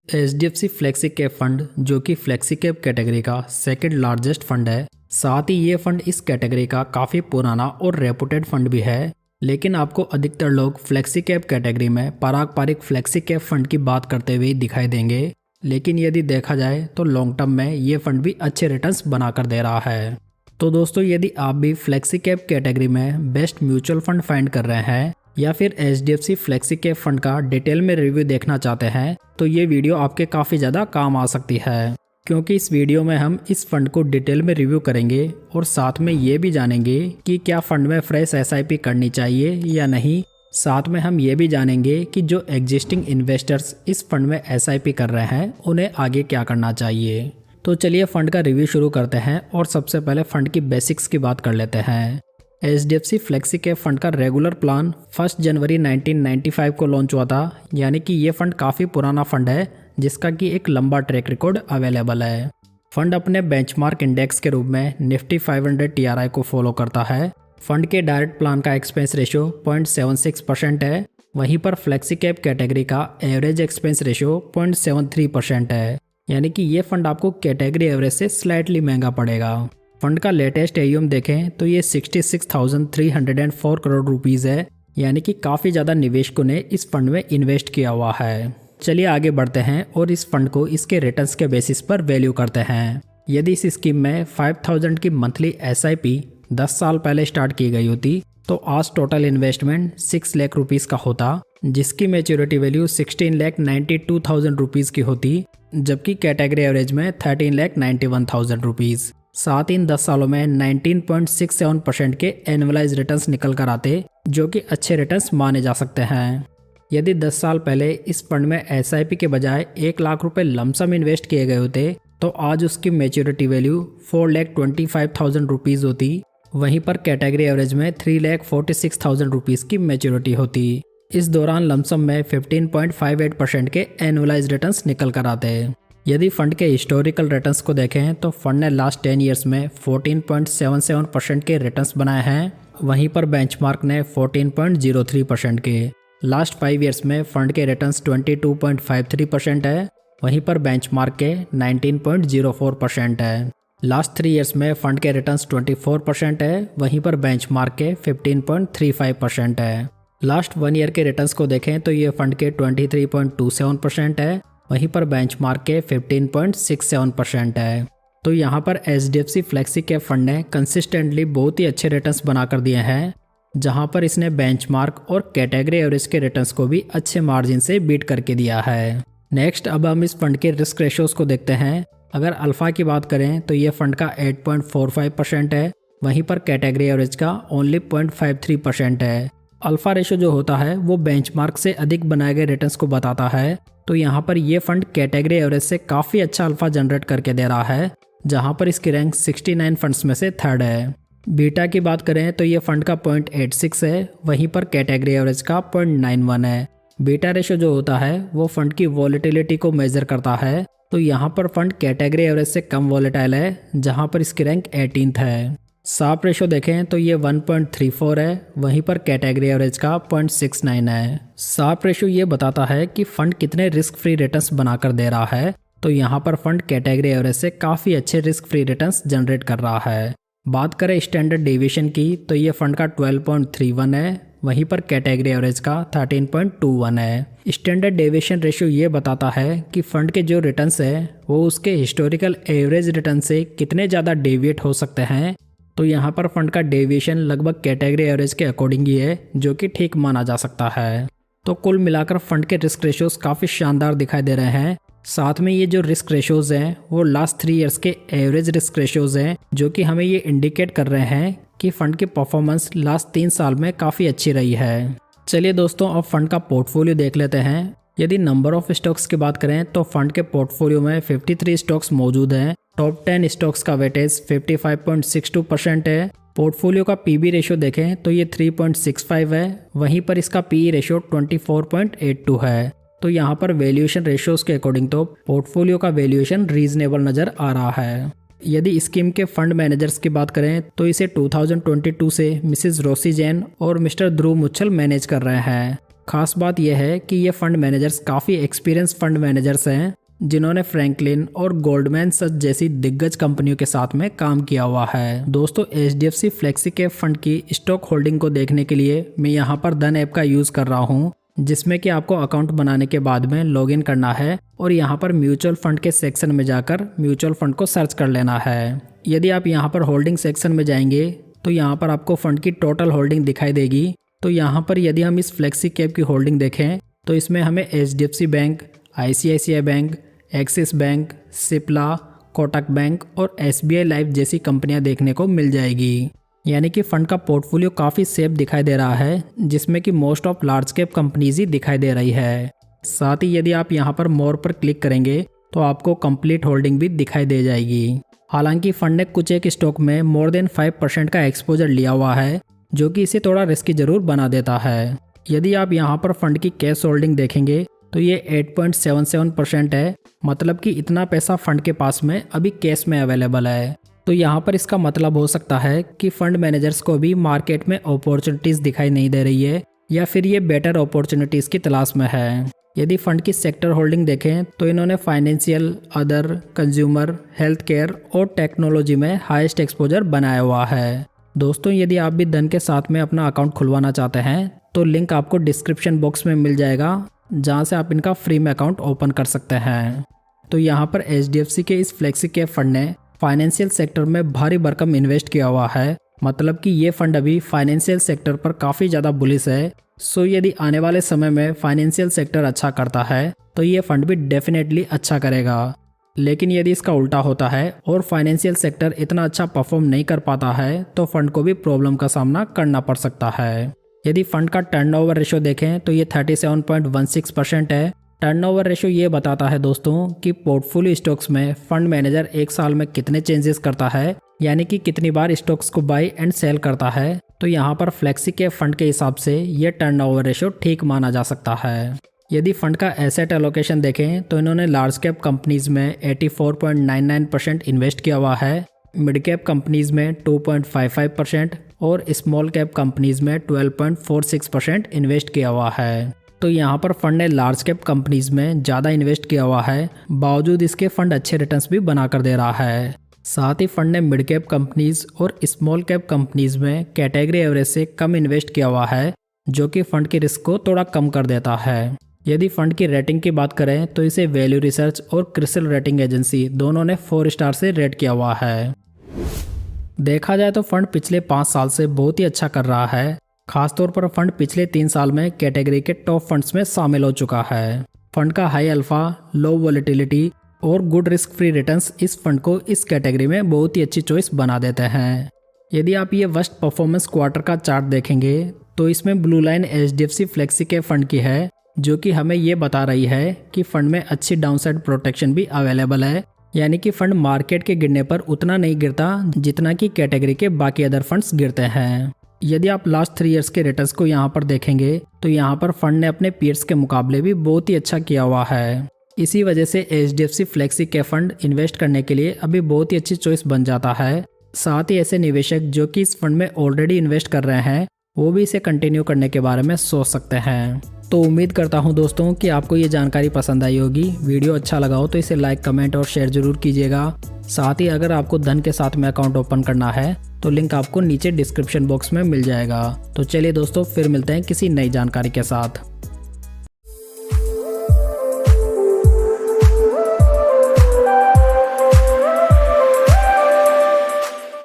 HDFC flexi cap fund जो कि flexi cap category का सेकंड लार्जेस्ट फंड है। साथ ही ये फंड इस कैटेगरी का काफ़ी पुराना और रेपुटेड फंड भी है। लेकिन आपको अधिकतर लोग फ्लेक्सी कैप कैटेगरी में पारंपरिक फ्लेक्सी कैप फंड की बात करते हुए दिखाई देंगे। लेकिन यदि देखा जाए तो लॉन्ग टर्म में ये फंड भी अच्छे रिटर्न्स बनाकर दे रहा है। तो दोस्तों, यदि आप भी फ्लेक्सी कैप कैटेगरी में बेस्ट म्यूचुअल फंड फाइंड कर रहे हैं या फिर HDFC फ्लेक्सी कैप फंड का डिटेल में रिव्यू देखना चाहते हैं तो ये वीडियो आपके काफ़ी ज़्यादा काम आ सकती है, क्योंकि इस वीडियो में हम इस फंड को डिटेल में रिव्यू करेंगे और साथ में ये भी जानेंगे कि क्या फंड में फ्रेश SIP करनी चाहिए या नहीं। साथ में हम ये भी जानेंगे कि जो एग्जिस्टिंग इन्वेस्टर्स इस फंड में SIP कर रहे हैं उन्हें आगे क्या करना चाहिए। तो चलिए फंड का रिव्यू शुरू करते हैं और सबसे पहले फंड की बेसिक्स की बात कर लेते हैं। HDFC फ्लेक्सी कैप फंड का रेगुलर प्लान 1 जनवरी 1995 को लॉन्च हुआ था, यानी कि ये फंड काफ़ी पुराना फंड है जिसका कि एक लंबा ट्रैक रिकॉर्ड अवेलेबल है। फंड अपने बेंचमार्क इंडेक्स के रूप में निफ्टी 500 TRI को फॉलो करता है। फंड के डायरेक्ट प्लान का एक्सपेंस रेशियो 0.76% है। वहीं पर फ्लेक्सी कैप कैटेगरी का एवरेज एक्सपेंस रेशियो 0.73% है, यानी कि ये फंड आपको कैटेगरी एवरेज से स्लाइटली महंगा पड़ेगा। फंड का लेटेस्ट AUM देखें तो ये 66,304 करोड़ रुपीज़ है, यानी कि काफ़ी ज़्यादा निवेशकों ने इस फंड में इन्वेस्ट किया हुआ है। चलिए आगे बढ़ते हैं और इस फंड को इसके रिटर्न्स के बेसिस पर वैल्यू करते हैं। यदि इस स्कीम में 5,000 की मंथली SIP 10 साल पहले स्टार्ट की गई होती तो आज टोटल इन्वेस्टमेंट 6 लाख रुपीज़ का होता, जिसकी मैच्योरिटी वैल्यू 16,92,000 रुपीज़ की होती, जबकि कैटेगरी एवरेज में 13,91,000 रुपीज़। साथ ही इन 10 सालों में 19.67% के एनुअलाइज रिटर्न्स निकल कर आते, जो कि अच्छे रिटर्न्स माने जा सकते हैं। यदि 10 साल पहले इस फंड में SIP के बजाय 1 लाख रुपए लमसम इन्वेस्ट किए गए होते तो आज उसकी मैच्योरिटी वैल्यू 4,25,000 रुपीज़ होती। वहीं पर कैटेगरी एवरेज में 3,46,000 रुपीज़ की मैच्योरिटी होती। इस दौरान लमसम में 15.58% के एनुअलाइज रिटर्न्स निकल कर आते। यदि फंड के हिस्टोरिकल रिटर्न्स को देखें तो फंड ने लास्ट 10 ईयर्स में 14.77% के रिटर्न्स बनाए हैं। वहीं पर बेंचमार्क ने 14.03% के। लास्ट 5 ईयर्स में फंड के रिटर्न्स 22.53% है। वहीं पर बेंचमार्क के 19.04% है। लास्ट 3 ईयर्स में फंड के रिटर्न्स 24% है। वहीं पर बेंचमार्क के 15.35% है। लास्ट 1 ईयर के रिटर्न्स को देखें तो ये फंड के 23.27% है। वहीं पर बेंचमार्क के 15.67% है। तो यहाँ पर HDFC फ्लेक्सी कैप फंड ने कंसिस्टेंटली बहुत ही अच्छे रिटर्न्स बनाकर दिए हैं, जहाँ पर इसने बेंचमार्क और कैटेगरी एवरेज के रिटर्न्स को भी अच्छे मार्जिन से बीट करके दिया है। नेक्स्ट अब हम इस फंड के रिस्क रेशियोज को देखते हैं। अगर अल्फा की बात करें तो ये फंड का 8.45% है। वहीं पर कैटेगरी एवरेज का ओनली 0.53% है। अल्फा रेशो जो होता है वो बेंचमार्क से अधिक बनाए गए रिटर्न्स को बताता है। तो यहाँ पर ये फंड कैटेगरी एवरेज से काफ़ी अच्छा अल्फा जनरेट करके दे रहा है, जहाँ पर इसकी रैंक 69 फंड्स में से 3rd है। बीटा की बात करें तो ये फंड का 0.86 है। वहीं पर कैटेगरी एवरेज का 0.91 है। बीटा रेशो जो होता है वो फंड की वॉलेटिलिटी को मेजर करता है। तो यहाँ पर फंड कैटेगरी एवरेज से कम वॉलेटाइल है, जहाँ पर इसकी रैंक 18th है। साप रेशो देखें तो ये 1.34 है। वहीं पर कैटेगरी एवरेज का 0.69 है। साप रेशो ये बताता है कि फंड कितने रिस्क फ्री रिटर्न्स बनाकर दे रहा है। तो यहाँ पर फंड कैटेगरी एवरेज से काफ़ी अच्छे रिस्क फ्री रिटर्न्स जनरेट कर रहा है। बात करें स्टैंडर्ड डेविएशन की तो ये फंड का 12.31 है। वहीं पर कैटेगरी एवरेज का 13.21 है। स्टैंडर्ड डेविएशन रेशियो ये बताता है कि फंड के जो रिटर्न्स है वो उसके हिस्टोरिकल एवरेज रिटर्न से कितने ज़्यादा डेविएट हो सकते हैं। तो यहाँ पर फंड का डेविएशन लगभग कैटेगरी एवरेज के अकॉर्डिंग ही है, जो कि ठीक माना जा सकता है। तो कुल मिलाकर फंड के रिस्क रेशियोज काफ़ी शानदार दिखाई दे रहे हैं। साथ में ये जो रिस्क रेशियोज हैं वो लास्ट 3 ईयर्स के एवरेज रिस्क रेशियोज हैं, जो कि हमें ये इंडिकेट कर रहे हैं कि फंड की परफॉर्मेंस लास्ट 3 साल में काफ़ी अच्छी रही है। चलिए दोस्तों, अब फंड का पोर्टफोलियो देख लेते हैं। यदि नंबर ऑफ स्टॉक्स की बात करें तो फंड के पोर्टफोलियो में 53 स्टॉक्स मौजूद हैं। टॉप 10 स्टॉक्स का वेटेज 55.62% है। पोर्टफोलियो का PB रेशियो देखें तो ये 3.65 है। वहीं पर इसका PE रेशियो 24.82 है। तो यहाँ पर वैल्यूएशन रेशियोज के अकॉर्डिंग तो पोर्टफोलियो का वैल्यूएशन रीजनेबल नज़र आ रहा है। यदि स्कीम के फंड मैनेजर्स की बात करें तो इसे 2022 से मिसेस रोसी जैन और मिस्टर ध्रुव मुच्छल मैनेज कर रहे हैं। खास बात यह है कि ये फंड मैनेजर्स काफ़ी एक्सपीरियंस फंड मैनेजर्स हैं जिन्होंने फ्रैंकलिन और गोल्डमैन सच जैसी दिग्गज कंपनियों के साथ में काम किया हुआ है। दोस्तों, HDFC फ्लेक्सी कैप फंड की स्टॉक होल्डिंग को देखने के लिए मैं यहाँ पर धन ऐप का यूज़ कर रहा हूँ, जिसमें कि आपको अकाउंट बनाने के बाद में लॉगिन करना है और यहाँ पर म्यूचुअल फंड के सेक्शन में जाकर म्यूचुअल फंड को सर्च कर लेना है। यदि आप यहाँ पर होल्डिंग सेक्शन में जाएंगे तो यहाँ पर आपको फंड की टोटल होल्डिंग दिखाई देगी। तो यहाँ पर यदि हम इस फ्लेक्सी कैप की होल्डिंग देखें तो इसमें हमें HDFC bank, ICICI bank, axis bank, Cipla, Kotak bank और SBI लाइफ जैसी कंपनियां देखने को मिल जाएगी। यानी कि फंड का पोर्टफोलियो काफ़ी सेफ दिखाई दे रहा है, जिसमें कि most of large cap companies ही दिखाई दे रही है। साथ ही यदि आप यहां पर मोर पर क्लिक करेंगे तो आपको कंप्लीट होल्डिंग भी दिखाई दे जाएगी। हालांकि फंड ने कुछ एक स्टॉक में मोर देन 5% का एक्सपोजर लिया हुआ है, जो कि इसे थोड़ा रिस्की जरूर बना देता है। यदि आप यहाँ पर फंड की कैश होल्डिंग देखेंगे तो ये 8.77% है, मतलब कि इतना पैसा फंड के पास में अभी कैश में अवेलेबल है। तो यहाँ पर इसका मतलब हो सकता है कि फंड मैनेजर्स को भी मार्केट में अपॉर्चुनिटीज़ दिखाई नहीं दे रही है, या फिर ये बेटर अपॉर्चुनिटीज़ की तलाश में है। यदि फंड की सेक्टर होल्डिंग देखें तो इन्होंने financial, other, consumer, health care और टेक्नोलॉजी में हाईएस्ट एक्सपोजर बनाया हुआ है। दोस्तों, यदि आप भी धन के साथ में अपना अकाउंट खुलवाना चाहते हैं तो लिंक आपको डिस्क्रिप्शन बॉक्स में मिल जाएगा, जहां से आप इनका फ्री में अकाउंट ओपन कर सकते हैं। तो यहाँ पर HDFC के इस फ्लेक्सी कैप फंड ने फाइनेंशियल सेक्टर में भारी भरकम इन्वेस्ट किया हुआ है, मतलब कि ये फंड अभी फाइनेंशियल सेक्टर पर काफ़ी ज़्यादा बुलिश है। सो यदि आने वाले समय में फाइनेंशियल सेक्टर अच्छा करता है तो ये फंड भी डेफिनेटली अच्छा करेगा। लेकिन यदि इसका उल्टा होता है और फाइनेंशियल सेक्टर इतना अच्छा परफॉर्म नहीं कर पाता है तो फंड को भी प्रॉब्लम का सामना करना पड़ सकता है। यदि फंड का टर्नओवर रेशो देखें तो ये 37.16% है। टर्नओवर रेशो ये बताता है दोस्तों कि पोर्टफोलियो स्टॉक्स में फंड मैनेजर एक साल में कितने चेंजेस करता है, यानी कि कितनी बार स्टॉक्स को बाई एंड सेल करता है। तो यहाँ पर फ्लेक्सी कैप फंड के हिसाब से ये टर्नओवर रेशो ठीक माना जा सकता है। यदि फंड का एसेट एलोकेशन देखें तो इन्होंने लार्ज कैप कंपनीज में 84.99% इन्वेस्ट किया हुआ है, मिड कैप कंपनीज में 2.55% और स्मॉल कैप कंपनीज में 12.46% इन्वेस्ट किया हुआ है। तो यहाँ पर फंड ने लार्ज कैप कंपनीज में ज़्यादा इन्वेस्ट किया हुआ है, बावजूद इसके फंड अच्छे रिटर्न्स भी बना कर दे रहा है। साथ ही फंड ने मिड कैप कंपनीज और स्मॉल कैप कंपनीज में कैटेगरी एवरेज से कम इन्वेस्ट किया हुआ है, जो कि फंड के रिस्क को थोड़ा कम कर देता है। यदि फंड की रेटिंग की बात करें तो इसे वैल्यू रिसर्च और क्रिसिल रेटिंग एजेंसी दोनों ने 4 स्टार से रेट किया हुआ है। देखा जाए तो फंड पिछले 5 साल से बहुत ही अच्छा कर रहा है। खासतौर पर फंड पिछले 3 साल में कैटेगरी के टॉप फंड्स में शामिल हो चुका है। फंड का हाई अल्फा, लो वोलेटिलिटी और गुड रिस्क फ्री रिटर्न्स इस फंड को इस कैटेगरी में बहुत ही अच्छी चॉइस बना देते हैं। यदि आप ये वर्स्ट परफॉर्मेंस क्वार्टर का चार्ट देखेंगे तो इसमें blue line HDFC flexi cap fund की है, जो कि हमें ये बता रही है कि फंड में अच्छी डाउनसाइड प्रोटेक्शन भी अवेलेबल है, यानी कि फंड मार्केट के गिरने पर उतना नहीं गिरता जितना कि कैटेगरी के बाकी अदर फंड्स गिरते हैं। यदि आप लास्ट 3 इयर्स के रिटर्न्स को यहाँ पर देखेंगे तो यहाँ पर फंड ने अपने पीयर्स के मुकाबले भी बहुत ही अच्छा किया हुआ है। इसी वजह से HDFC flexi cap fund invest करने के लिए अभी बहुत ही अच्छी चॉइस बन जाता है। साथ ही ऐसे निवेशक जो कि इस फंड में ऑलरेडी इन्वेस्ट कर रहे हैं वो भी इसे कंटिन्यू करने के बारे में सोच सकते हैं। तो उम्मीद करता हूं दोस्तों कि आपको ये जानकारी पसंद आई होगी। वीडियो अच्छा लगा हो तो इसे लाइक, कमेंट और शेयर जरूर कीजिएगा। साथ ही अगर आपको धन के साथ में अकाउंट ओपन करना है तो लिंक आपको नीचे डिस्क्रिप्शन बॉक्स में मिल जाएगा। तो चलिए दोस्तों, फिर मिलते हैं किसी नई जानकारी के साथ।